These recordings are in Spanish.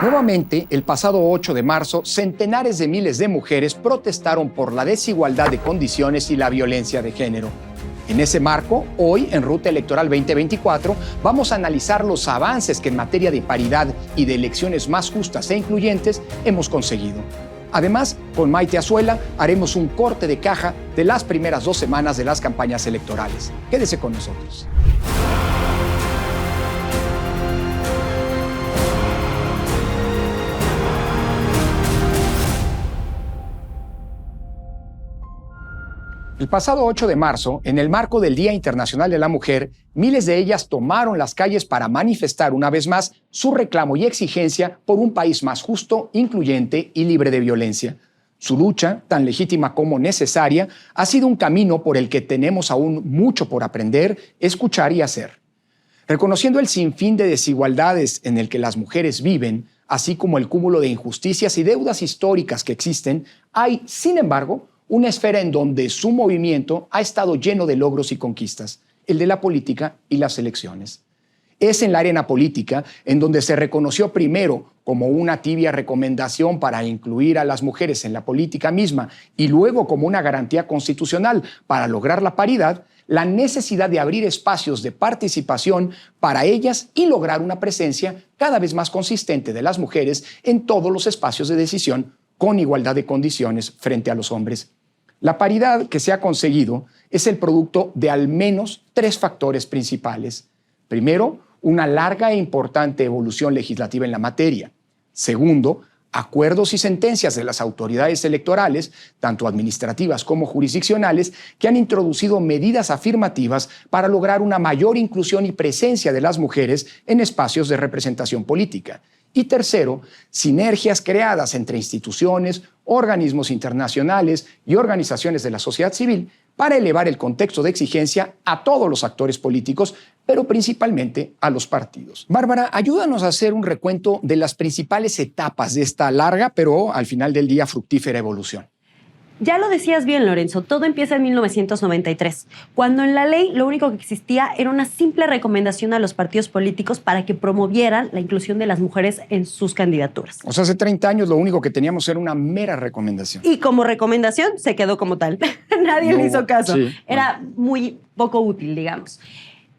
Nuevamente, el pasado 8 de marzo, centenares de miles de mujeres protestaron por la desigualdad de condiciones y la violencia de género. En ese marco, hoy, en Ruta Electoral 2024, vamos a analizar los avances que en materia de paridad y de elecciones más justas e incluyentes hemos conseguido. Además, con Maite Azuela haremos un corte de caja de las primeras 2 semanas de las campañas electorales. Quédese con nosotros. El pasado 8 de marzo, en el marco del Día Internacional de la Mujer, miles de ellas tomaron las calles para manifestar una vez más su reclamo y exigencia por un país más justo, incluyente y libre de violencia. Su lucha, tan legítima como necesaria, ha sido un camino por el que tenemos aún mucho por aprender, escuchar y hacer. Reconociendo el sinfín de desigualdades en el que las mujeres viven, así como el cúmulo de injusticias y deudas históricas que existen, hay, sin embargo, una esfera en donde su movimiento ha estado lleno de logros y conquistas, el de la política y las elecciones. Es en la arena política en donde se reconoció primero como una tibia recomendación para incluir a las mujeres en la política misma y luego como una garantía constitucional para lograr la paridad, la necesidad de abrir espacios de participación para ellas y lograr una presencia cada vez más consistente de las mujeres en todos los espacios de decisión con igualdad de condiciones frente a los hombres. La paridad que se ha conseguido es el producto de al menos 3 factores principales. Primero, una larga e importante evolución legislativa en la materia. Segundo, acuerdos y sentencias de las autoridades electorales, tanto administrativas como jurisdiccionales, que han introducido medidas afirmativas para lograr una mayor inclusión y presencia de las mujeres en espacios de representación política. Y tercero, sinergias creadas entre instituciones, organismos internacionales y organizaciones de la sociedad civil para elevar el contexto de exigencia a todos los actores políticos, pero principalmente a los partidos. Bárbara, ayúdanos a hacer un recuento de las principales etapas de esta larga, pero al final del día fructífera evolución. Ya lo decías bien, Lorenzo, todo empieza en 1993, cuando en la ley lo único que existía era una simple recomendación a los partidos políticos para que promovieran la inclusión de las mujeres en sus candidaturas. O sea, hace 30 años lo único que teníamos era una mera recomendación. Y como recomendación se quedó como tal. Nadie le hizo caso. Sí, era muy poco útil, digamos.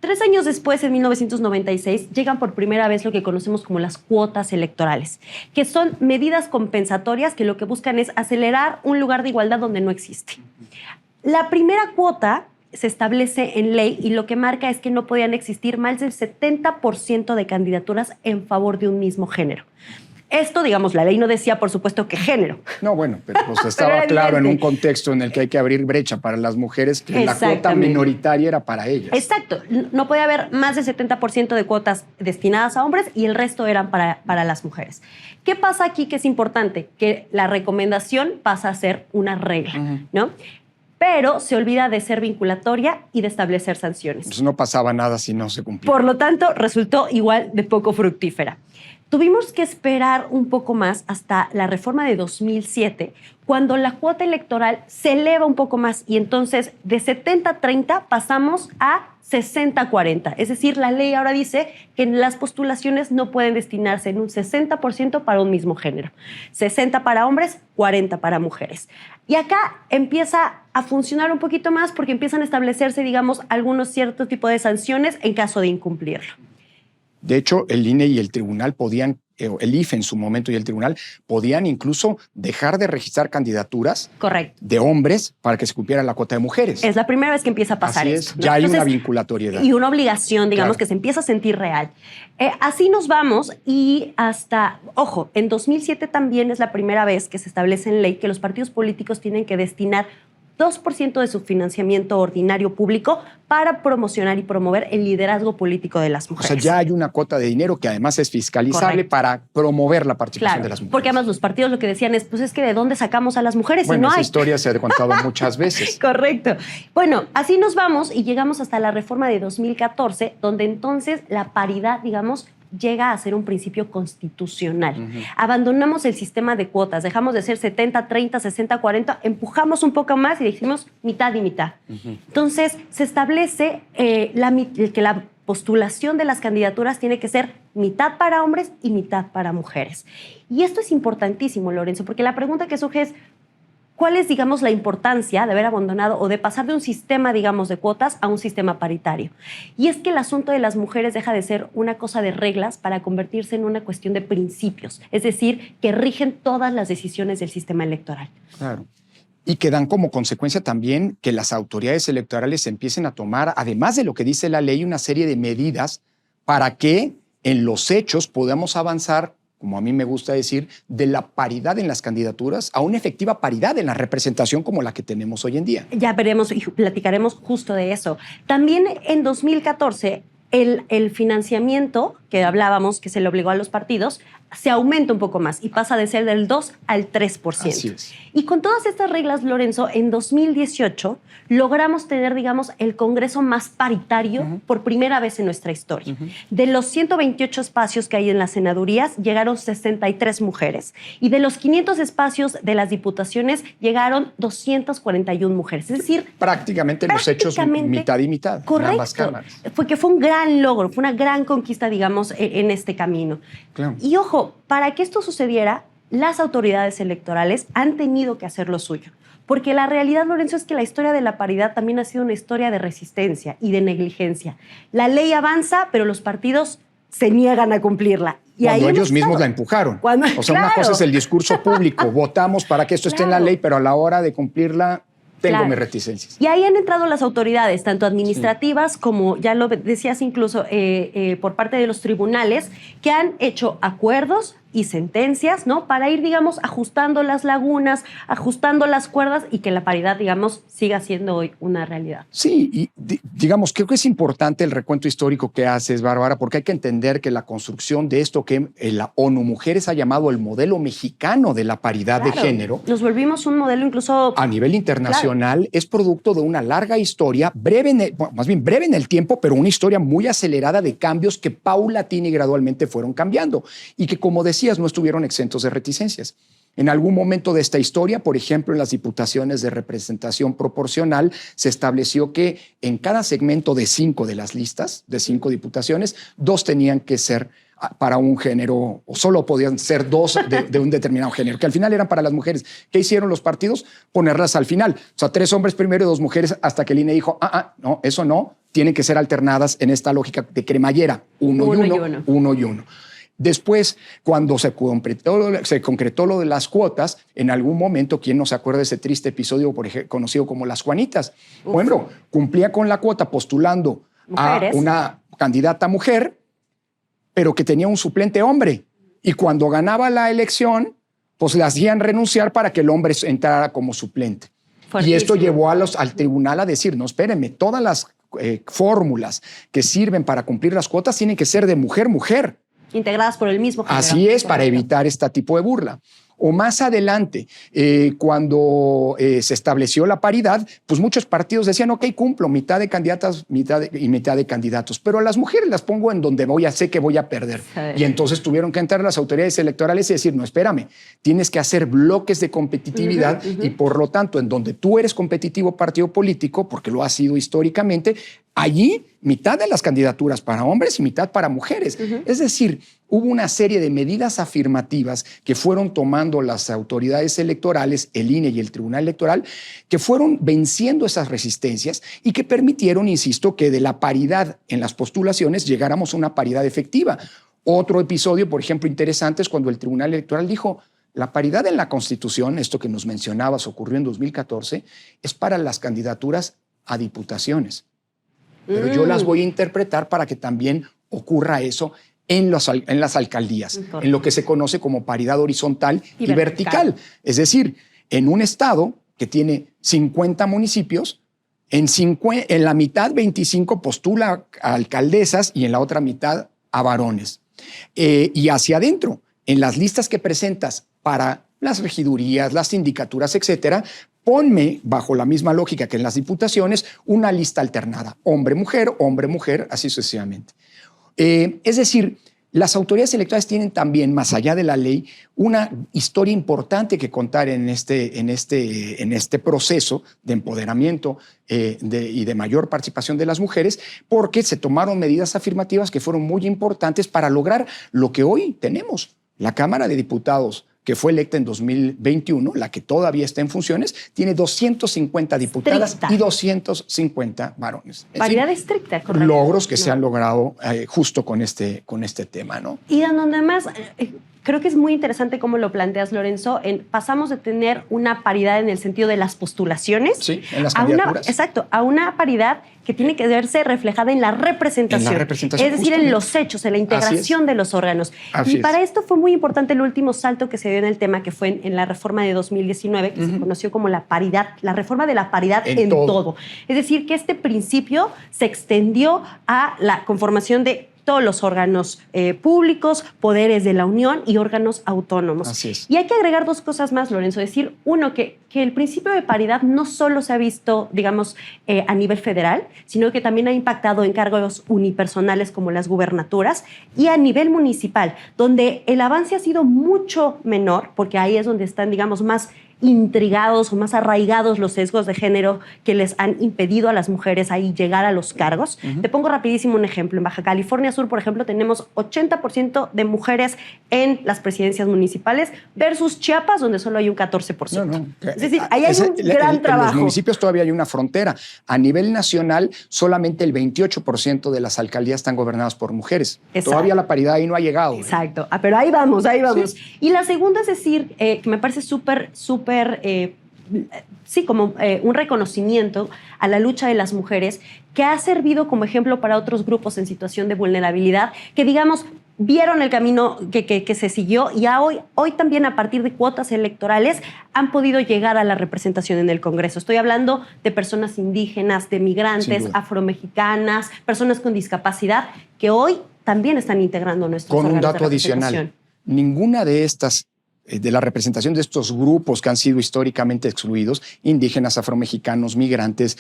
3 años después, en 1996, llegan por primera vez lo que conocemos como las cuotas electorales, que son medidas compensatorias que lo que buscan es acelerar un lugar de igualdad donde no existe. La primera cuota se establece en ley y lo que marca es que no podían existir más del 70% de candidaturas en favor de un mismo género. Esto, digamos, la ley no decía, por supuesto, que género. No, bueno, pero pues estaba claro en un contexto en el que hay que abrir brecha para las mujeres, que la cuota minoritaria era para ellas. Exacto. No podía haber más del 70% de cuotas destinadas a hombres y el resto eran para las mujeres. ¿Qué pasa aquí que es importante? Que la recomendación pasa a ser una regla, ¿no? Pero se olvida de ser vinculatoria y de establecer sanciones. Entonces no pasaba nada si no se cumplía. Por lo tanto, resultó igual de poco fructífera. Tuvimos que esperar un poco más hasta la reforma de 2007, cuando la cuota electoral se eleva un poco más y entonces de 70-30 pasamos a 60-40. Es decir, la ley ahora dice que las postulaciones no pueden destinarse en un 60% para un mismo género. 60 para hombres, 40 para mujeres. Y acá empieza a funcionar un poquito más porque empiezan a establecerse, digamos, algunos ciertos tipos de sanciones en caso de incumplirlo. De hecho, el INE y el tribunal podían, el IFE en su momento y el tribunal, podían incluso dejar de registrar candidaturas de hombres para que se cumpliera la cuota de mujeres. Es la primera vez que empieza a pasar esto. Ya hay una vinculatoriedad. Y una obligación, digamos, que se empieza a sentir real. Así nos vamos y hasta, ojo, en 2007 también es la primera vez que se establece en ley que los partidos políticos tienen que destinar 2% de su financiamiento ordinario público para promocionar y promover el liderazgo político de las mujeres. O sea, ya hay una cuota de dinero que además es fiscalizable para promover la participación de las mujeres. Porque además los partidos lo que decían es, pues es que ¿de dónde sacamos a las mujeres? Bueno, si no esa hay. historia se ha contado muchas veces. Correcto. Bueno, así nos vamos y llegamos hasta la reforma de 2014, donde entonces la paridad, digamos, llega a ser un principio constitucional. Abandonamos el sistema de cuotas, dejamos de ser 70-30, 60-40, empujamos un poco más y decimos mitad y mitad. Entonces, se establece que la postulación de las candidaturas tiene que ser mitad para hombres y mitad para mujeres. Y esto es importantísimo, Lorenzo, porque la pregunta que surge es, ¿cuál es, digamos, la importancia de haber abandonado o de pasar de un sistema, digamos, de cuotas a un sistema paritario? Y es que el asunto de las mujeres deja de ser una cosa de reglas para convertirse en una cuestión de principios, es decir, que rigen todas las decisiones del sistema electoral. Claro. Y que dan como consecuencia también que las autoridades electorales empiecen a tomar, además de lo que dice la ley, una serie de medidas para que en los hechos podamos avanzar, como a mí me gusta decir, de la paridad en las candidaturas a una efectiva paridad en la representación como la que tenemos hoy en día. Ya veremos y platicaremos justo de eso. También en 2014, el financiamiento que hablábamos, que se le obligó a los partidos, se aumenta un poco más y pasa de ser del 2 al 3%. Así es. Y con todas estas reglas, Lorenzo, en 2018 logramos tener, digamos, el Congreso más paritario por primera vez en nuestra historia. De los 128 espacios que hay en las senadurías, llegaron 63 mujeres. Y de los 500 espacios de las diputaciones, llegaron 241 mujeres. Es decir, prácticamente los hechos mitad y mitad. Correcto. En ambas cámaras. Fue un gran logro, fue una gran conquista, digamos, en este camino. Claro. Y ojo, para que esto sucediera, las autoridades electorales han tenido que hacer lo suyo. Porque la realidad, Lorenzo, es que la historia de la paridad también ha sido una historia de resistencia y de negligencia. La ley avanza, pero los partidos se niegan a cumplirla. Y cuando ahí ellos mismos la empujaron. O sea, claro. Una cosa es el discurso público, votamos para que esto esté en la ley, pero a la hora de cumplirla tengo mis reticencias. Y ahí han entrado las autoridades, tanto administrativas como, ya lo decías incluso, por parte de los tribunales, que han hecho acuerdos y sentencias, ¿no? Para ir, digamos, ajustando las lagunas, ajustando las cuerdas y que la paridad, digamos, siga siendo hoy una realidad. Sí, y digamos, creo que es importante el recuento histórico que haces, Bárbara, porque hay que entender que la construcción de esto que la ONU Mujeres ha llamado el modelo mexicano de la paridad de género. Nos volvimos un modelo incluso... A nivel internacional, es producto de una larga historia, breve en el tiempo, pero una historia muy acelerada de cambios que paulatina y gradualmente fueron cambiando y que, como decías, no estuvieron exentos de reticencias. En algún momento de esta historia, por ejemplo, en las diputaciones de representación proporcional, se estableció que en cada segmento de 5 de las listas, de 5 diputaciones, 2 tenían que ser para un género, o solo podían ser 2 de un determinado género, que al final eran para las mujeres. ¿Qué hicieron los partidos? Ponerlas al final. O sea, 3 hombres primero y 2 mujeres, hasta que el INE dijo, no, eso no, tienen que ser alternadas en esta lógica de cremallera, uno y uno. Después, cuando se concretó lo de las cuotas, en algún momento, ¿quién no se acuerda de ese triste episodio conocido como las Juanitas? Bueno, cumplía con la cuota postulando mujeres a una candidata mujer, pero que tenía un suplente hombre. Y cuando ganaba la elección, pues le hacían renunciar para que el hombre entrara como suplente. Fuertísimo. Y esto llevó al tribunal a decir, no, espérenme, todas las fórmulas que sirven para cumplir las cuotas tienen que ser de mujer-mujer. Integradas por el mismo género. Así es, para evitar este tipo de burla. O más adelante, cuando se estableció la paridad, pues muchos partidos decían, ok, cumplo, mitad de candidatas mitad de candidatos, pero a las mujeres las pongo en donde sé que voy a perder. Sí. Y entonces tuvieron que entrar las autoridades electorales y decir, no, espérame, tienes que hacer bloques de competitividad y por lo tanto, en donde tú eres competitivo partido político, porque lo has sido históricamente, allí mitad de las candidaturas para hombres y mitad para mujeres. Es decir, hubo una serie de medidas afirmativas que fueron tomando las autoridades electorales, el INE y el Tribunal Electoral, que fueron venciendo esas resistencias y que permitieron, insisto, que de la paridad en las postulaciones llegáramos a una paridad efectiva. Otro episodio, por ejemplo, interesante es cuando el Tribunal Electoral dijo, la paridad en la Constitución, esto que nos mencionabas ocurrió en 2014, es para las candidaturas a diputaciones. Pero yo las voy a interpretar para que también ocurra eso en las alcaldías, en lo que se conoce como paridad horizontal y vertical. Es decir, en un estado que tiene 50 municipios, en la mitad 25 postula a alcaldesas y en la otra mitad a varones. Y hacia adentro, en las listas que presentas para las regidurías, las sindicaturas, etcétera, ponme, bajo la misma lógica que en las diputaciones, una lista alternada, hombre-mujer, así sucesivamente. Es decir, Las autoridades electorales tienen también, más allá de la ley, una historia importante que contar en este proceso de empoderamiento y de mayor participación de las mujeres, porque se tomaron medidas afirmativas que fueron muy importantes para lograr lo que hoy tenemos. La Cámara de Diputados, que fue electa en 2021, la que todavía está en funciones, tiene 250 diputadas y 250 varones. Paridad estricta, correcto. Logros que se han logrado justo con este tema, ¿no? Y además, creo que es muy interesante cómo lo planteas, Lorenzo. Pasamos de tener una paridad en el sentido de las postulaciones. Sí, en las candidaturas. Exacto, a una paridad que tiene que verse reflejada en la representación. Es decir, en los hechos, en la integración de los órganos. Y para esto fue muy importante el último salto que se dio en el tema, que fue en la reforma de 2019, que se conoció como la paridad, la reforma de la paridad en todo. Es decir, que este principio se extendió a la conformación de todos los órganos públicos, poderes de la Unión y órganos autónomos. Así es. Y hay que agregar dos cosas más, Lorenzo. Decir, uno, que el principio de paridad no solo se ha visto, digamos, a nivel federal, sino que también ha impactado en cargos unipersonales como las gubernaturas y a nivel municipal, donde el avance ha sido mucho menor, porque ahí es donde están, digamos, más intrigados o más arraigados los sesgos de género que les han impedido a las mujeres ahí llegar a los cargos. Te pongo rapidísimo un ejemplo. En Baja California Sur, por ejemplo, tenemos 80% de mujeres en las presidencias municipales versus Chiapas, donde solo hay un 14%. Es decir, ahí hay un gran trabajo. En los municipios todavía hay una frontera. A nivel nacional, solamente el 28% de las alcaldías están gobernadas por mujeres. Exacto. Todavía la paridad ahí no ha llegado. Exacto. Pero ahí vamos, ahí vamos. Sí. Y la segunda es decir, que me parece súper como un reconocimiento a la lucha de las mujeres que ha servido como ejemplo para otros grupos en situación de vulnerabilidad que, digamos, vieron el camino que se siguió y hoy también a partir de cuotas electorales han podido llegar a la representación en el Congreso. Estoy hablando de personas indígenas, de migrantes, afromexicanas, personas con discapacidad que hoy también están integrando nuestros órganos de representación. Con un dato adicional, ninguna de la representación de estos grupos que han sido históricamente excluidos, indígenas, afromexicanos, migrantes,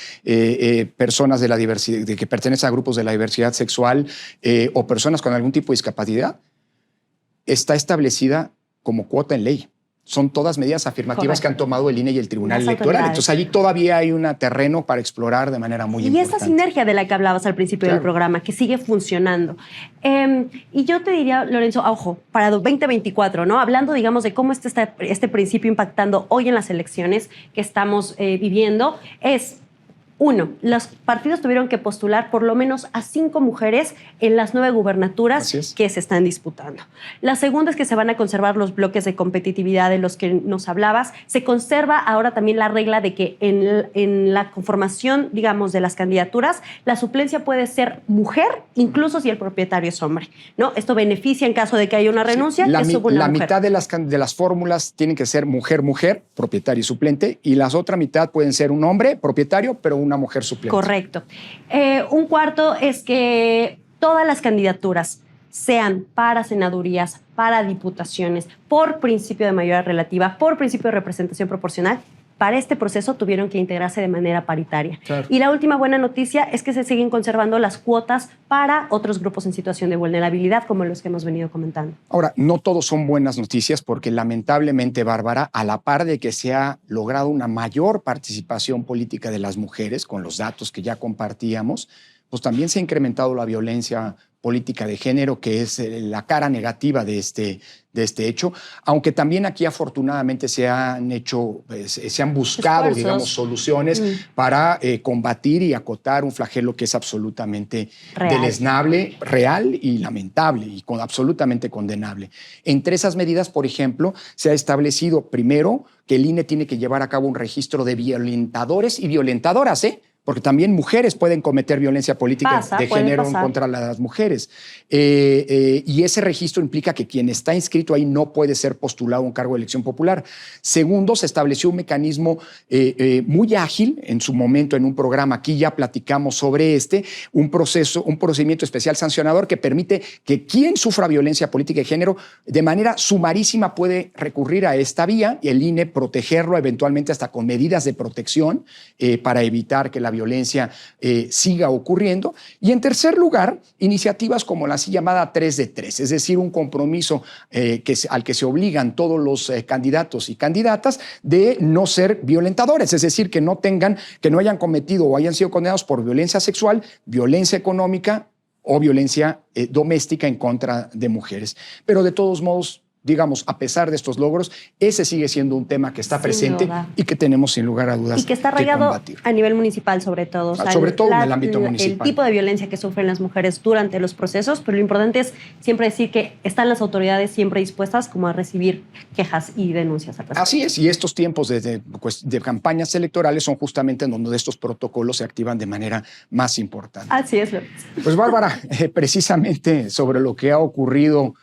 personas de la diversidad, que pertenecen a grupos de la diversidad sexual o personas con algún tipo de discapacidad, está establecida como cuota en ley. Son todas medidas afirmativas que han tomado el INE y el Tribunal Electoral. Entonces, allí todavía hay un terreno para explorar de manera muy importante. Y esa sinergia de la que hablabas al principio del programa, que sigue funcionando. Y yo te diría, Lorenzo, ojo, para 2024, ¿no? Hablando, digamos, de cómo este principio impactando hoy en las elecciones que estamos viviendo, es... Uno, los partidos tuvieron que postular por lo menos a 5 mujeres en las 9 gubernaturas que se están disputando. La segunda es que se van a conservar los bloques de competitividad de los que nos hablabas. Se conserva ahora también la regla de que en la conformación, digamos, de las candidaturas, la suplencia puede ser mujer, incluso si el propietario es hombre, ¿no? Esto beneficia en caso de que haya una renuncia. La mitad de las fórmulas tienen que ser mujer, propietario y suplente, y la otra mitad pueden ser un hombre, propietario, pero una mujer suplente. Correcto. Un cuarto es que todas las candidaturas, sean para senadurías, para diputaciones, por principio de mayoría relativa, por principio de representación proporcional, para este proceso tuvieron que integrarse de manera paritaria. Claro. Y la última buena noticia es que se siguen conservando las cuotas para otros grupos en situación de vulnerabilidad, como los que hemos venido comentando. Ahora, no todos son buenas noticias porque lamentablemente, Bárbara, a la par de que se ha logrado una mayor participación política de las mujeres, con los datos que ya compartíamos, pues también se ha incrementado la violencia política de género, que es la cara negativa de este hecho, aunque también aquí afortunadamente se han buscado, esfuerzos, digamos, soluciones para combatir y acotar un flagelo que es absolutamente deleznable, real y lamentable y absolutamente condenable. Entre esas medidas, por ejemplo, se ha establecido primero que el INE tiene que llevar a cabo un registro de violentadores y violentadoras, porque también mujeres pueden cometer violencia política de género en contra de las mujeres. Y ese registro implica que quien está inscrito ahí no puede ser postulado a un cargo de elección popular. Segundo, se estableció un mecanismo muy ágil en su momento en un programa. Aquí ya platicamos sobre un procedimiento especial sancionador que permite que quien sufra violencia política de género de manera sumarísima puede recurrir a esta vía y el INE protegerlo eventualmente hasta con medidas de protección para evitar que la violencia violencia siga ocurriendo. Y en tercer lugar, iniciativas como la así llamada 3 de 3, es decir, un compromiso al que se obligan todos los candidatos y candidatas de no ser violentadores, es decir, que no hayan cometido o hayan sido condenados por violencia sexual, violencia económica o violencia doméstica en contra de mujeres. Pero de todos modos, digamos, a pesar de estos logros, ese sigue siendo un tema que está presente y que tenemos sin lugar a dudas y que está arraigado a nivel municipal sobre todo. Sobre todo en el ámbito municipal. El tipo de violencia que sufren las mujeres durante los procesos, pero lo importante es siempre decir que están las autoridades siempre dispuestas como a recibir quejas y denuncias al respecto. Así es, y estos tiempos de campañas electorales son justamente en donde estos protocolos se activan de manera más importante. Así es. Pues Bárbara, precisamente sobre lo que ha ocurrido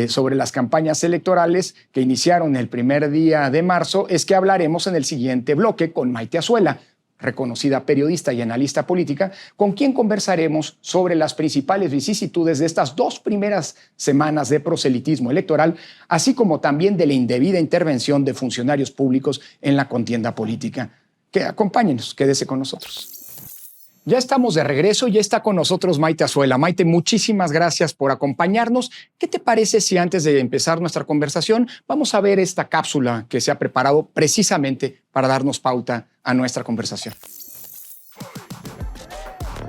sobre las campañas electorales que iniciaron el primer día de marzo, es que hablaremos en el siguiente bloque con Maite Azuela, reconocida periodista y analista política, con quien conversaremos sobre las principales vicisitudes de estas 2 primeras semanas de proselitismo electoral, así como también de la indebida intervención de funcionarios públicos en la contienda política. Acompáñenos, quédese con nosotros. Ya estamos de regreso y ya está con nosotros Maite Azuela. Maite, muchísimas gracias por acompañarnos. ¿Qué te parece si antes de empezar nuestra conversación vamos a ver esta cápsula que se ha preparado precisamente para darnos pauta a nuestra conversación?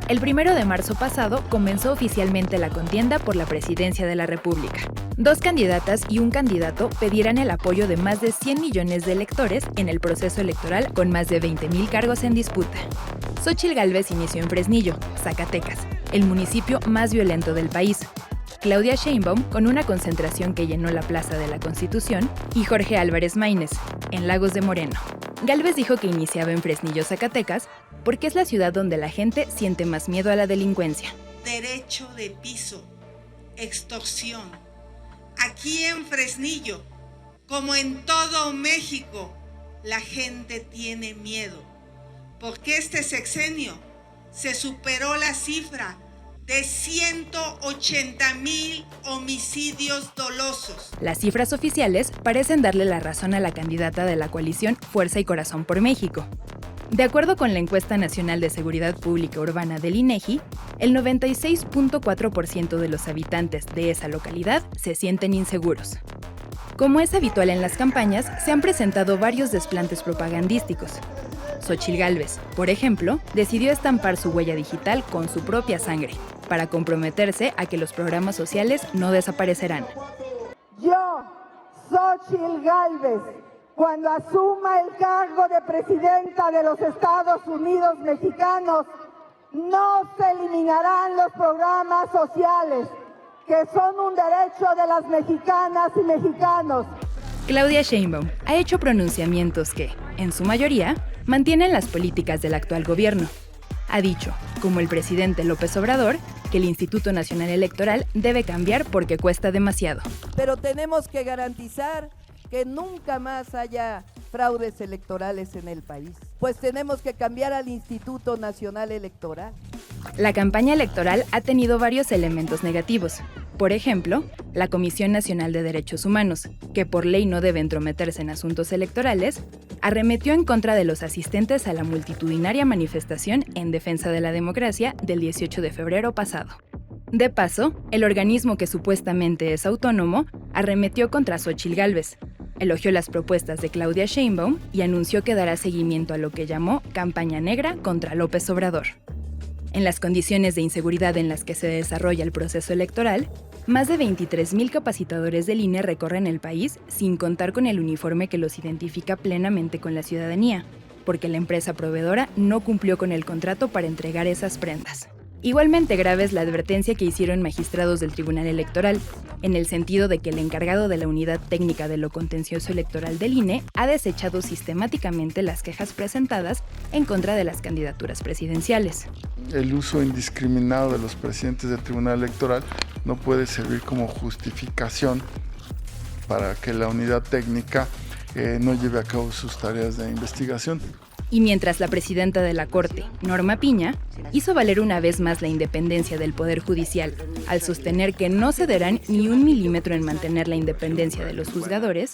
El 1 de marzo pasado comenzó oficialmente la contienda por la presidencia de la República. 2 candidatas y un candidato pedirán el apoyo de más de 100 millones de electores en el proceso electoral con más de 20,000 cargos en disputa. Xóchitl Gálvez inició en Fresnillo, Zacatecas, el municipio más violento del país. Claudia Sheinbaum con una concentración que llenó la Plaza de la Constitución y Jorge Álvarez Maínez, en Lagos de Moreno. Gálvez dijo que iniciaba en Fresnillo, Zacatecas, porque es la ciudad donde la gente siente más miedo a la delincuencia. Derecho de piso, extorsión. Aquí en Fresnillo, como en todo México, la gente tiene miedo, porque este sexenio se superó la cifra de 180,000 homicidios dolosos. Las cifras oficiales parecen darle la razón a la candidata de la coalición Fuerza y Corazón por México. De acuerdo con la encuesta nacional de seguridad pública urbana del INEGI, el 96.4% de los habitantes de esa localidad se sienten inseguros. Como es habitual en las campañas, se han presentado varios desplantes propagandísticos. Xóchitl Gálvez, por ejemplo, decidió estampar su huella digital con su propia sangre, para comprometerse a que los programas sociales no desaparecerán. Yo, Xóchitl Gálvez, cuando asuma el cargo de presidenta de los Estados Unidos mexicanos, no se eliminarán los programas sociales, que son un derecho de las mexicanas y mexicanos. Claudia Sheinbaum ha hecho pronunciamientos que, en su mayoría, mantienen las políticas del actual gobierno. Ha dicho, como el presidente López Obrador, que el Instituto Nacional Electoral debe cambiar porque cuesta demasiado. Pero tenemos que garantizar que nunca más haya fraudes electorales en el país, pues tenemos que cambiar al Instituto Nacional Electoral. La campaña electoral ha tenido varios elementos negativos. Por ejemplo, la Comisión Nacional de Derechos Humanos, que por ley no debe entrometerse en asuntos electorales, arremetió en contra de los asistentes a la multitudinaria manifestación en defensa de la democracia del 18 de febrero pasado. De paso, el organismo que supuestamente es autónomo arremetió contra Xóchitl Gálvez, elogió las propuestas de Claudia Sheinbaum y anunció que dará seguimiento a lo que llamó campaña negra contra López Obrador. En las condiciones de inseguridad en las que se desarrolla el proceso electoral, más de 23,000 capacitadores del INE recorren el país sin contar con el uniforme que los identifica plenamente con la ciudadanía, porque la empresa proveedora no cumplió con el contrato para entregar esas prendas. Igualmente grave es la advertencia que hicieron magistrados del Tribunal Electoral, en el sentido de que el encargado de la Unidad Técnica de lo Contencioso Electoral del INE ha desechado sistemáticamente las quejas presentadas en contra de las candidaturas presidenciales. El uso indiscriminado de los presidentes del Tribunal Electoral no puede servir como justificación para que la Unidad Técnica no lleve a cabo sus tareas de investigación. Y mientras la presidenta de la Corte, Norma Piña, hizo valer una vez más la independencia del Poder Judicial al sostener que no cederán ni un milímetro en mantener la independencia de los juzgadores,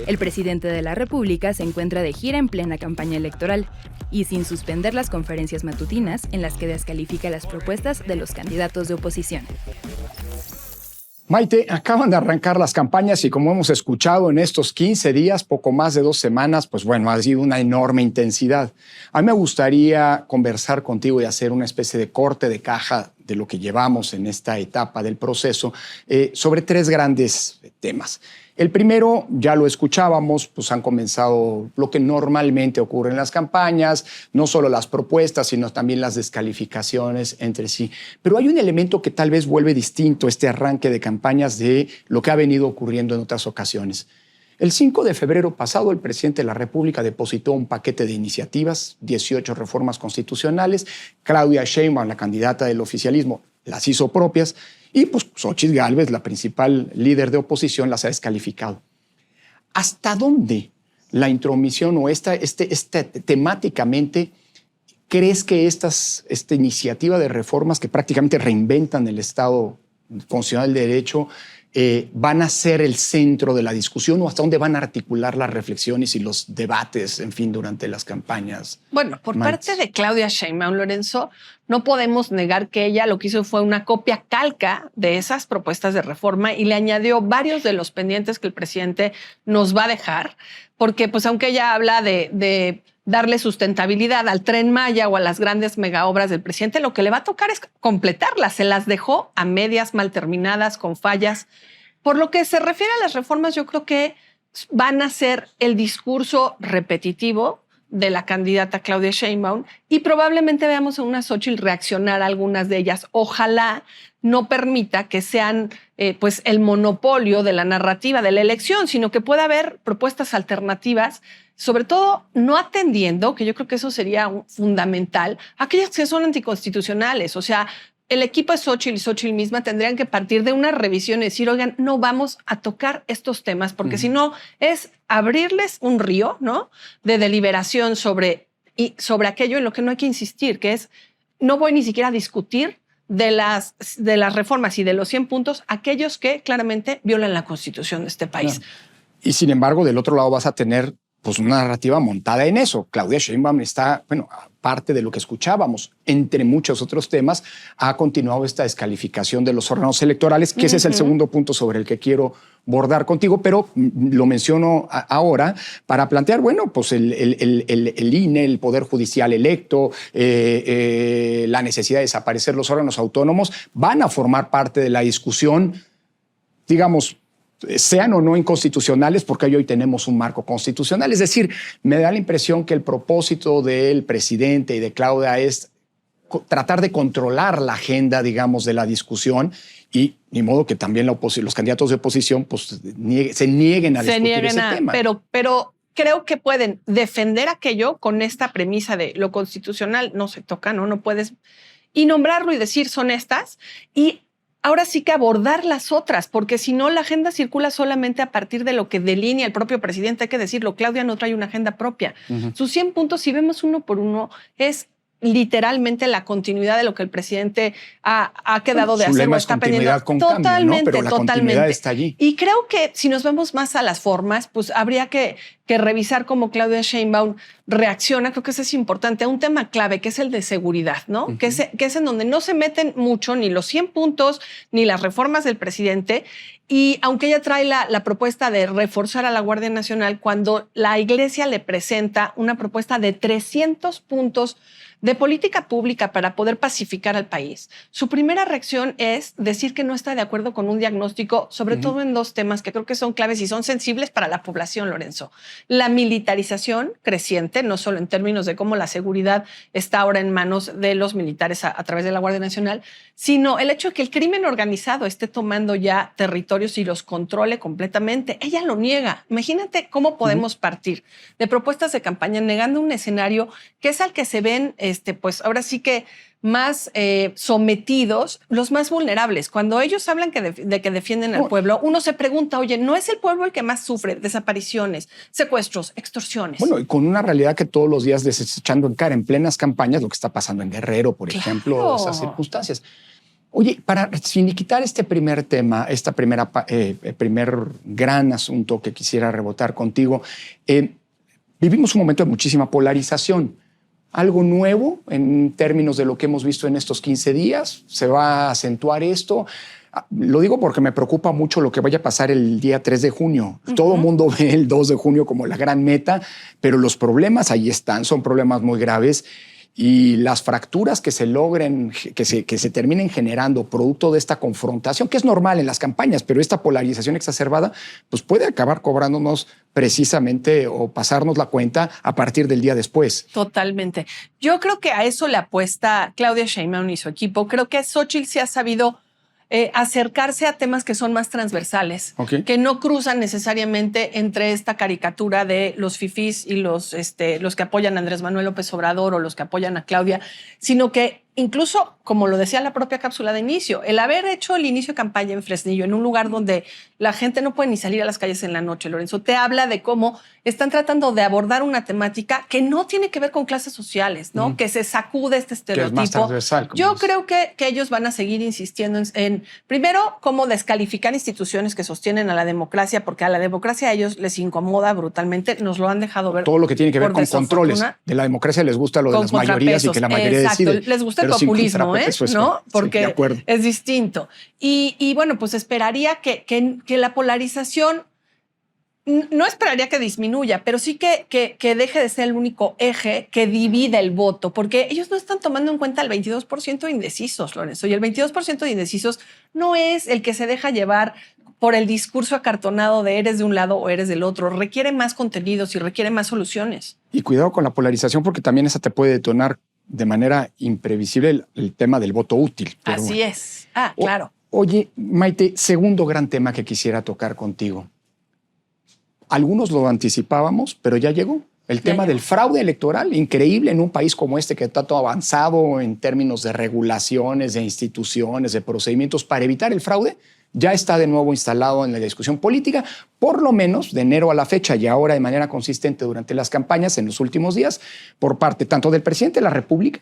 El presidente de la República se encuentra de gira en plena campaña electoral y sin suspender las conferencias matutinas en las que descalifica las propuestas de los candidatos de oposición. Maite, acaban de arrancar las campañas y como hemos escuchado en estos 15 días, poco más de 2 semanas, pues bueno, ha sido una enorme intensidad. A mí me gustaría conversar contigo y hacer una especie de corte de caja de lo que llevamos en esta etapa del proceso sobre 3 grandes temas. El primero, ya lo escuchábamos, pues han comenzado lo que normalmente ocurre en las campañas, no solo las propuestas, sino también las descalificaciones entre sí. Pero hay un elemento que tal vez vuelve distinto este arranque de campañas de lo que ha venido ocurriendo en otras ocasiones. El 5 de febrero pasado, el presidente de la República depositó un paquete de iniciativas, 18 reformas constitucionales. Claudia Sheinbaum, la candidata del oficialismo, las hizo propias. Y pues Xóchitl Gálvez, la principal líder de oposición, las ha descalificado. ¿Hasta dónde la intromisión o temáticamente crees que esta iniciativa de reformas que prácticamente reinventan el Estado constitucional de Derecho van a ser el centro de la discusión o hasta dónde van a articular las reflexiones y los debates, en fin, durante las campañas? Bueno, por parte de Claudia Sheinbaum, Lorenzo, no podemos negar que ella lo que hizo fue una copia calca de esas propuestas de reforma y le añadió varios de los pendientes que el presidente nos va a dejar, porque pues aunque ella habla de darle sustentabilidad al Tren Maya o a las grandes megaobras del presidente, lo que le va a tocar es completarlas. Se las dejó a medias, mal terminadas, con fallas. Por lo que se refiere a las reformas, yo creo que van a ser el discurso repetitivo de la candidata Claudia Sheinbaum y probablemente veamos a una Xóchitl reaccionar a algunas de ellas. Ojalá no permita que sean pues el monopolio de la narrativa de la elección, sino que pueda haber propuestas alternativas, sobre todo no atendiendo, que yo creo que eso sería fundamental, aquellas que son anticonstitucionales. O sea, el equipo de Xóchitl y Xóchitl misma tendrían que partir de una revisión y decir, oigan, no vamos a tocar estos temas, porque si no es abrirles un río, ¿no?, de deliberación sobre aquello en lo que no hay que insistir, que es, no voy ni siquiera a discutir de las reformas y de los 100 puntos, aquellos que claramente violan la Constitución de este país. No. Y sin embargo, del otro lado vas a tener pues una narrativa montada en eso. Claudia Sheinbaum está, bueno, aparte de lo que escuchábamos, entre muchos otros temas, ha continuado esta descalificación de los órganos electorales, que ese es el segundo punto sobre el que quiero bordar contigo, pero lo menciono ahora para plantear, bueno, pues el INE, el Poder Judicial electo, la necesidad de desaparecer los órganos autónomos, van a formar parte de la discusión, digamos, sean o no inconstitucionales, porque hoy tenemos un marco constitucional. Es decir, me da la impresión que el propósito del presidente y de Claudia es tratar de controlar la agenda, digamos, de la discusión y ni modo que también los candidatos de oposición pues, se nieguen a discutir ese tema. Pero creo que pueden defender aquello con esta premisa de lo constitucional no se toca, no puedes, y nombrarlo y decir son estas, y ahora sí que abordar las otras, porque si no la agenda circula solamente a partir de lo que delinea el propio presidente. Hay que decirlo, Claudia no trae una agenda propia. Sus 100 puntos, si vemos uno por uno, es literalmente la continuidad de lo que el presidente ha quedado de hacer o está pendiente. Totalmente, cambio, ¿no? Pero la continuidad está allí. Y creo que si nos vamos más a las formas, pues habría que revisar cómo Claudia Sheinbaum reacciona. Creo que eso es importante a un tema clave, que es el de seguridad, ¿no? Que es en donde no se meten mucho ni los 100 puntos ni las reformas del presidente. Y aunque ella trae la propuesta de reforzar a la Guardia Nacional, cuando la Iglesia le presenta una propuesta de 300 puntos de política pública para poder pacificar al país, su primera reacción es decir que no está de acuerdo con un diagnóstico, sobre todo en 2 temas que creo que son claves y son sensibles para la población, Lorenzo. La militarización creciente, no solo en términos de cómo la seguridad está ahora en manos de los militares a través de la Guardia Nacional, sino el hecho de que el crimen organizado esté tomando ya territorios y los controle completamente. Ella lo niega. Imagínate cómo podemos partir de propuestas de campaña negando un escenario que es al que se ven pues ahora sí que más sometidos, los más vulnerables. Cuando ellos hablan de que defienden al pueblo, uno se pregunta, oye, ¿no es el pueblo el que más sufre desapariciones, secuestros, extorsiones? Bueno, y con una realidad que todos los días desechando en cara en plenas campañas, lo que está pasando en Guerrero, por ejemplo, esas circunstancias. Oye, para finiquitar este primer tema, primer gran asunto que quisiera rebotar contigo, vivimos un momento de muchísima polarización. Algo nuevo en términos de lo que hemos visto en estos 15 días. ¿Se va a acentuar esto? Lo digo porque me preocupa mucho lo que vaya a pasar el día 3 de junio. Todo el mundo ve el 2 de junio como la gran meta, pero los problemas ahí están, son problemas muy graves. Y las fracturas que se logren, que se terminen generando producto de esta confrontación, que es normal en las campañas, pero esta polarización exacerbada, pues puede acabar cobrándonos precisamente o pasarnos la cuenta a partir del día después. Totalmente. Yo creo que a eso le apuesta Claudia Sheinbaum y su equipo. Creo que Xóchitl se ha sabido acercarse a temas que son más transversales, que no cruzan necesariamente entre esta caricatura de los fifís y los que apoyan a Andrés Manuel López Obrador o los que apoyan a Claudia, sino que incluso, como lo decía la propia cápsula de inicio, el haber hecho el inicio de campaña en Fresnillo, en un lugar donde la gente no puede ni salir a las calles en la noche, Lorenzo, te habla de cómo están tratando de abordar una temática que no tiene que ver con clases sociales, ¿no? Que se sacude este estereotipo. Que es más transversal. Yo creo que ellos van a seguir insistiendo en, primero, cómo descalificar instituciones que sostienen a la democracia, porque a la democracia a ellos les incomoda brutalmente, nos lo han dejado ver. Todo lo que tiene que ver con controles. De la democracia les gusta lo de las mayorías y que la mayoría decide. Les gusta el populismo, ¿no? Porque es distinto. Y bueno, pues esperaría que la polarización, no esperaría que disminuya, pero sí que deje de ser el único eje que divide el voto, porque ellos no están tomando en cuenta el 22% de indecisos, Lorenzo, y el 22% de indecisos no es el que se deja llevar por el discurso acartonado de eres de un lado o eres del otro. Requiere más contenidos y requiere más soluciones. Y cuidado con la polarización, porque también esa te puede detonar de manera imprevisible el tema del voto útil. Así es. Claro. Oye, Maite, segundo gran tema que quisiera tocar contigo. Algunos lo anticipábamos, pero ya llegó. El tema del fraude electoral, increíble en un país como este que está todo avanzado en términos de regulaciones, de instituciones, de procedimientos para evitar el fraude, ya está de nuevo instalado en la discusión política, por lo menos de enero a la fecha y ahora de manera consistente durante las campañas en los últimos días, por parte tanto del presidente de la República,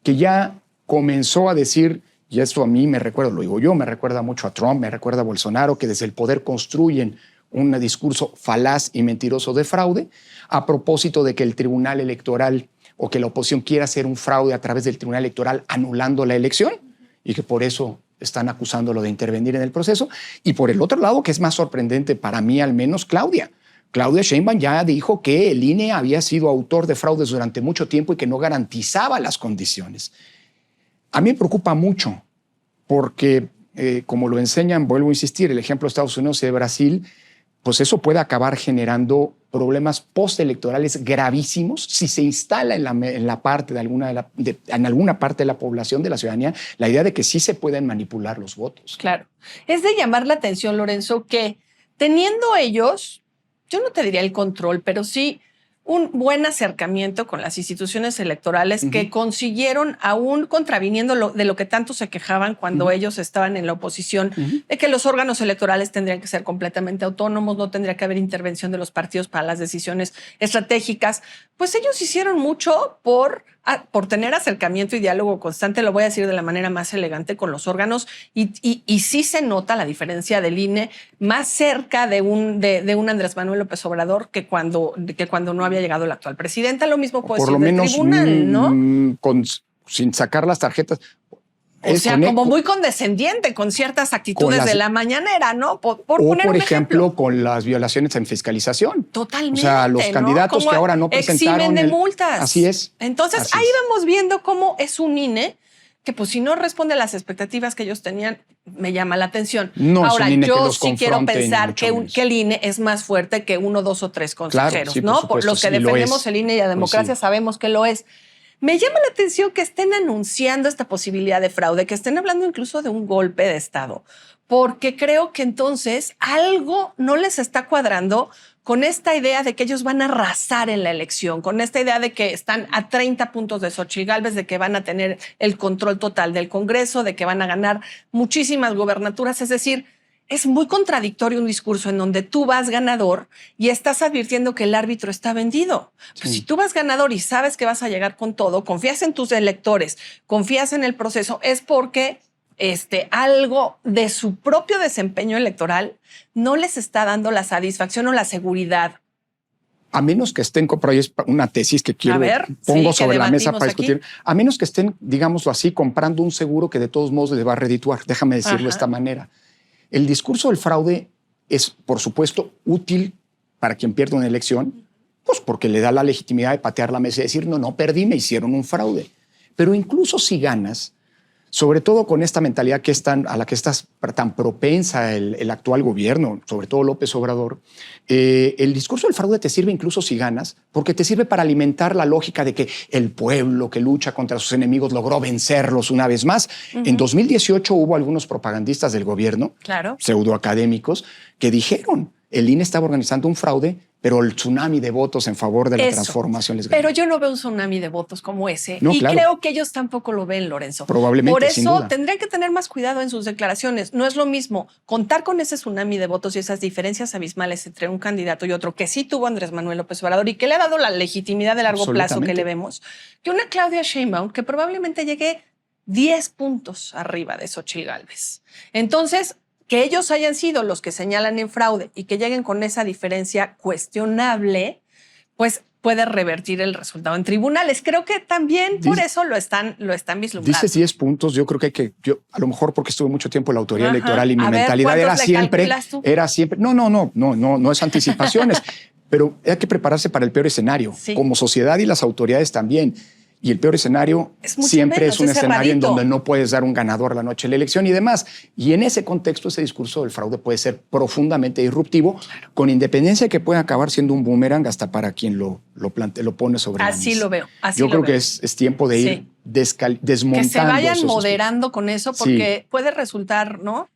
que ya comenzó a decir, y esto a mí me recuerda, lo digo yo, me recuerda mucho a Trump, me recuerda a Bolsonaro, que desde el poder construyen un discurso falaz y mentiroso de fraude, a propósito de que el Tribunal Electoral o que la oposición quiera hacer un fraude a través del Tribunal Electoral anulando la elección y que por eso están acusándolo de intervenir en el proceso. Y por el otro lado, que es más sorprendente para mí al menos, Claudia Sheinbaum ya dijo que el INE había sido autor de fraudes durante mucho tiempo y que no garantizaba las condiciones. A mí me preocupa mucho porque, como lo enseñan, vuelvo a insistir, el ejemplo de Estados Unidos y de Brasil, pues eso puede acabar generando problemas postelectorales gravísimos si se instala en alguna parte de la población, de la ciudadanía, la idea de que sí se pueden manipular los votos. Claro. Es de llamar la atención, Lorenzo, que teniendo ellos, yo no te diría el control, pero sí un buen acercamiento con las instituciones electorales que consiguieron, aún contraviniendo de lo que tanto se quejaban cuando ellos estaban en la oposición, de que los órganos electorales tendrían que ser completamente autónomos, no tendría que haber intervención de los partidos para las decisiones estratégicas. Pues ellos hicieron mucho por tener acercamiento y diálogo constante, lo voy a decir de la manera más elegante, con los órganos, y sí se nota la diferencia del INE más cerca de un Andrés Manuel López Obrador que cuando no había llegado la actual presidenta. Lo mismo puede decir del tribunal, ¿no? Sin sacar las tarjetas. O sea, como muy condescendiente con ciertas actitudes de la mañanera, ¿no? Por poner un ejemplo, con las violaciones en fiscalización. Totalmente. O sea, los candidatos que ahora no presentaron. Eximen de multas. Así es. Entonces, ahí vamos viendo cómo es un INE que, pues, si no responde a las expectativas que ellos tenían, me llama la atención. No, ahora, yo sí quiero pensar que el INE es más fuerte que 1, 2 o 3 consejeros, claro, sí, ¿no? Por los que defendemos el INE y la democracia sabemos que lo es. Me llama la atención que estén anunciando esta posibilidad de fraude, que estén hablando incluso de un golpe de Estado, porque creo que entonces algo no les está cuadrando con esta idea de que ellos van a arrasar en la elección, con esta idea de que están a 30 puntos de Xóchitl Gálvez, de que van a tener el control total del Congreso, de que van a ganar muchísimas gobernaturas. Es decir, es muy contradictorio un discurso en donde tú vas ganador y estás advirtiendo que el árbitro está vendido. Pues si tú vas ganador y sabes que vas a llegar con todo, confías en tus electores, confías en el proceso, es porque algo de su propio desempeño electoral, no les está dando la satisfacción o la seguridad. A menos que estén, por ahí es una tesis que quiero, pongo sobre la mesa para discutir, a menos que estén, digámoslo así, comprando un seguro que de todos modos les va a redituar, déjame decirlo de esta manera. El discurso del fraude es, por supuesto, útil para quien pierde una elección, pues porque le da la legitimidad de patear la mesa y decir, no, perdí, me hicieron un fraude. Pero incluso si ganas, sobre todo con esta mentalidad a la que está tan propensa el actual gobierno, sobre todo López Obrador, el discurso del fraude te sirve incluso si ganas, porque te sirve para alimentar la lógica de que el pueblo que lucha contra sus enemigos logró vencerlos una vez más. En 2018 hubo algunos propagandistas del gobierno, pseudoacadémicos, que dijeron, el INE estaba organizando un fraude, pero el tsunami de votos en favor de la transformación les ganó. Pero yo no veo un tsunami de votos como ese. No, y claro. creo que ellos tampoco lo ven, Lorenzo. Probablemente, por sin eso duda. tendrían que tener más cuidado en sus declaraciones. No es lo mismo contar con ese tsunami de votos y esas diferencias abismales entre un candidato y otro que sí tuvo Andrés Manuel López Obrador y que le ha dado la legitimidad de largo plazo que le vemos, que una Claudia Sheinbaum que probablemente llegue 10 puntos arriba de Xóchitl Gálvez. Entonces, que ellos hayan sido los que señalan en fraude y que lleguen con esa diferencia cuestionable, pues puede revertir el resultado en tribunales. Creo que también por eso lo están vislumbrando. Dices 10 puntos, yo creo que yo a lo mejor porque estuve mucho tiempo en la autoridad electoral y mi mentalidad era siempre, no es anticipaciones, pero hay que prepararse para el peor escenario, como sociedad y las autoridades también. Y el peor escenario siempre es un escenario en donde no puedes dar un ganador la noche de la elección y demás. Y en ese contexto, ese discurso del fraude puede ser profundamente disruptivo, con independencia de que puede acabar siendo un boomerang hasta para quien lo pone sobre la mesa. Así lo veo. Yo creo que es tiempo de ir desmontando. Que se vayan moderando con eso porque puede resultar, ¿no?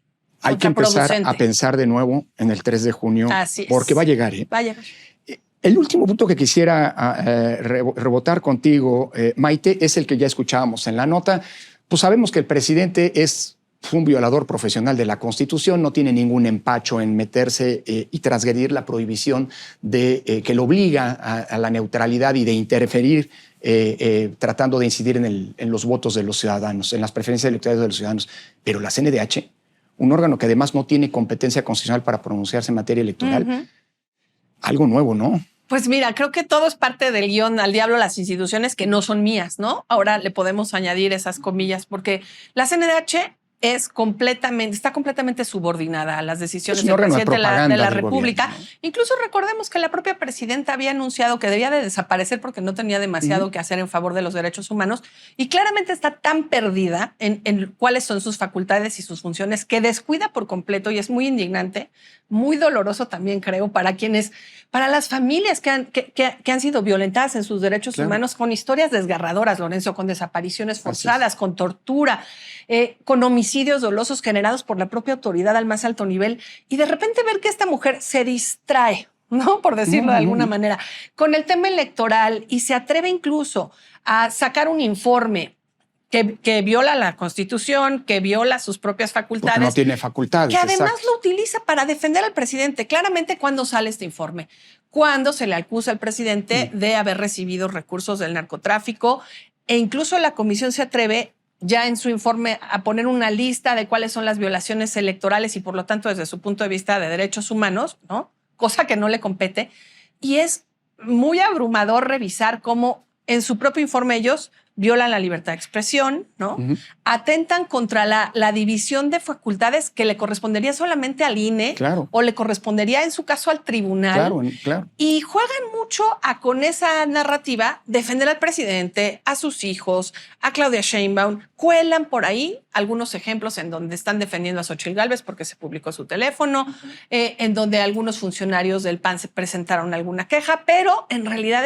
Hay que empezar a pensar de nuevo en el 3 de junio porque va a llegar. Va a llegar. El último punto que quisiera rebotar contigo, Maite, es el que ya escuchábamos en la nota. Pues sabemos que el presidente fue un violador profesional de la Constitución, no tiene ningún empacho en meterse y transgredir la prohibición que lo obliga a la neutralidad y de interferir tratando de incidir en los votos de los ciudadanos, en las preferencias electorales de los ciudadanos. Pero la CNDH, un órgano que además no tiene competencia constitucional para pronunciarse en materia electoral, algo nuevo, ¿no? Pues mira, creo que todo es parte del guión al diablo las instituciones que no son mías, ¿no? Ahora le podemos añadir esas comillas porque la CNDH está completamente subordinada a las decisiones del presidente de la República. Gobierno, ¿no? Incluso recordemos que la propia presidenta había anunciado que debía de desaparecer porque no tenía demasiado que hacer en favor de los derechos humanos y claramente está tan perdida en cuáles son sus facultades y sus funciones que descuida por completo y es muy indignante, muy doloroso también creo para las familias que han sido violentadas en sus derechos humanos con historias desgarradoras, Lorenzo, con desapariciones forzadas, con tortura, con homicidios dolosos generados por la propia autoridad al más alto nivel y de repente ver que esta mujer se distrae, ¿no? Por decirlo de alguna manera, con el tema electoral y se atreve incluso a sacar un informe que viola la Constitución, que viola sus propias facultades. Porque no tiene facultades. Que además lo utiliza para defender al presidente. Claramente, ¿cuándo sale este informe? Cuando se le acusa al presidente de haber recibido recursos del narcotráfico e incluso la comisión se atreve ya en su informe a poner una lista de cuáles son las violaciones electorales y por lo tanto desde su punto de vista de derechos humanos, ¿no? Cosa que no le compete. Y es muy abrumador revisar cómo en su propio informe ellos violan la libertad de expresión, ¿no? Atentan contra la división de facultades que le correspondería solamente al INE o le correspondería en su caso al tribunal. Claro. Y juegan mucho con esa narrativa defender al presidente, a sus hijos, a Claudia Sheinbaum. Cuelan por ahí algunos ejemplos en donde están defendiendo a Xóchitl Gálvez porque se publicó su teléfono, en donde algunos funcionarios del PAN se presentaron alguna queja, pero en realidad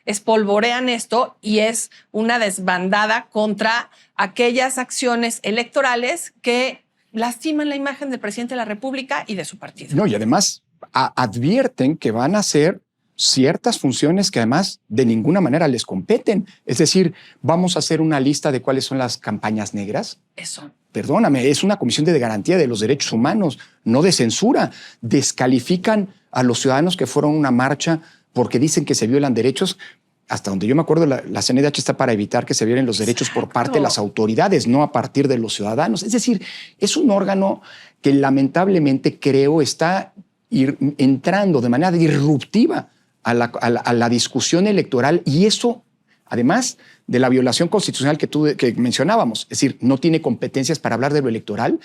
espolvorean esto y es una desbandada contra aquellas acciones electorales que lastiman la imagen del presidente de la República y de su partido. No, y además advierten que van a hacer ciertas funciones que además de ninguna manera les competen. Es decir, vamos a hacer una lista de cuáles son las campañas negras. Eso. Perdóname, es una comisión de garantía de los derechos humanos, no de censura. Descalifican a los ciudadanos que fueron a una marcha porque dicen que se violan derechos. hasta donde yo me acuerdo, la CNDH está para evitar que se violen los derechos por parte de las autoridades, no a partir de los ciudadanos. Es decir, es un órgano que lamentablemente creo está entrando de manera disruptiva a la discusión electoral, y eso, además de la violación constitucional que mencionábamos, es decir, no tiene competencias para hablar de lo electoral,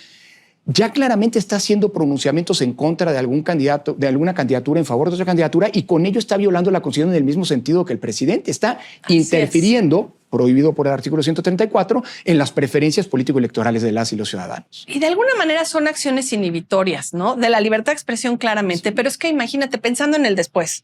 ya claramente está haciendo pronunciamientos en contra de algún candidato, de alguna candidatura en favor de otra candidatura, y con ello está violando la Constitución en el mismo sentido que el presidente. Está interfiriendo, prohibido por el artículo 134, en las preferencias político-electorales de las y los ciudadanos. Y de alguna manera son acciones inhibitorias, ¿no? De la libertad de expresión claramente, sí. Pero es que imagínate, pensando en el después.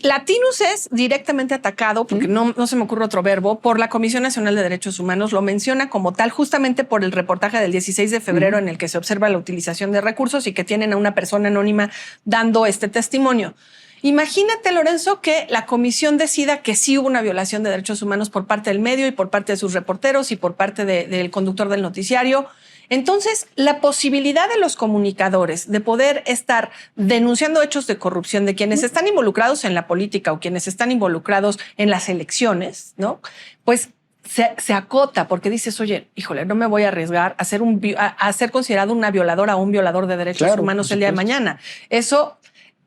Latinus es directamente atacado, porque no se me ocurre otro verbo, por la Comisión Nacional de Derechos Humanos. Lo menciona como tal justamente por el reportaje del 16 de febrero en el que se observa la utilización de recursos y que tienen a una persona anónima dando este testimonio. Imagínate, Lorenzo, que la comisión decida que sí hubo una violación de derechos humanos por parte del medio y por parte de sus reporteros y por parte del conductor del noticiario. Entonces, la posibilidad de los comunicadores de poder estar denunciando hechos de corrupción de quienes están involucrados en la política o quienes están involucrados en las elecciones, ¿no? Pues se acota, porque dices, oye, híjole, no me voy a arriesgar a ser considerado una violadora o un violador de derechos humanos el día de mañana. Eso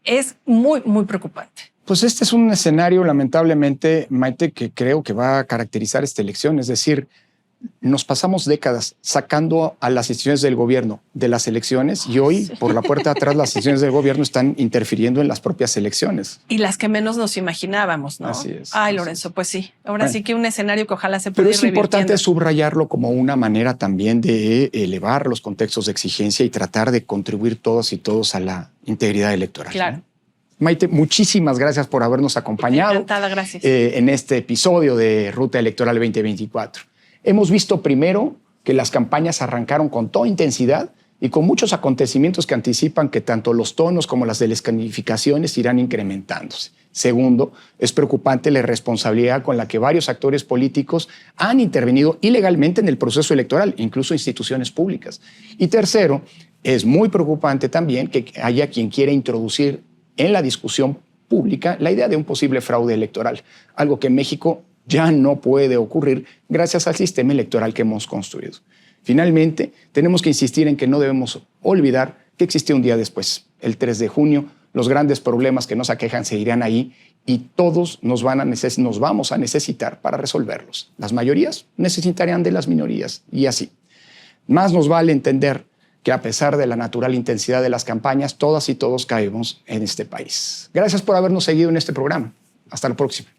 es muy, muy preocupante. Pues este es un escenario, lamentablemente, Maite, que creo que va a caracterizar esta elección. Es decir, nos pasamos décadas sacando a las instituciones del gobierno de las elecciones, y hoy, por la puerta de atrás, las instituciones del gobierno están interfiriendo en las propias elecciones. Y las que menos nos imaginábamos, ¿no? Así es. Ay, Lorenzo, pues sí. Ahora sí que un escenario que ojalá se pueda Pero ir es importante revirtiendo. subrayarlo como una manera también de elevar los contextos de exigencia y tratar de contribuir todas y todos a la integridad electoral. Claro. ¿No? Maite, muchísimas gracias por habernos acompañado. Encantada, gracias. En este episodio de Ruta Electoral 2024. Hemos visto primero que las campañas arrancaron con toda intensidad y con muchos acontecimientos que anticipan que tanto los tonos como las descalificaciones irán incrementándose. Segundo, es preocupante la irresponsabilidad con la que varios actores políticos han intervenido ilegalmente en el proceso electoral, incluso instituciones públicas. Y tercero, es muy preocupante también que haya quien quiera introducir en la discusión pública la idea de un posible fraude electoral, algo que en México ya no puede ocurrir gracias al sistema electoral que hemos construido. Finalmente, tenemos que insistir en que no debemos olvidar que existe un día después, el 3 de junio. Los grandes problemas que nos aquejan seguirán ahí y todos nos vamos a necesitar para resolverlos. Las mayorías necesitarán de las minorías y así. Más nos vale entender que a pesar de la natural intensidad de las campañas, todas y todos caemos en este país. Gracias por habernos seguido en este programa. Hasta la próxima.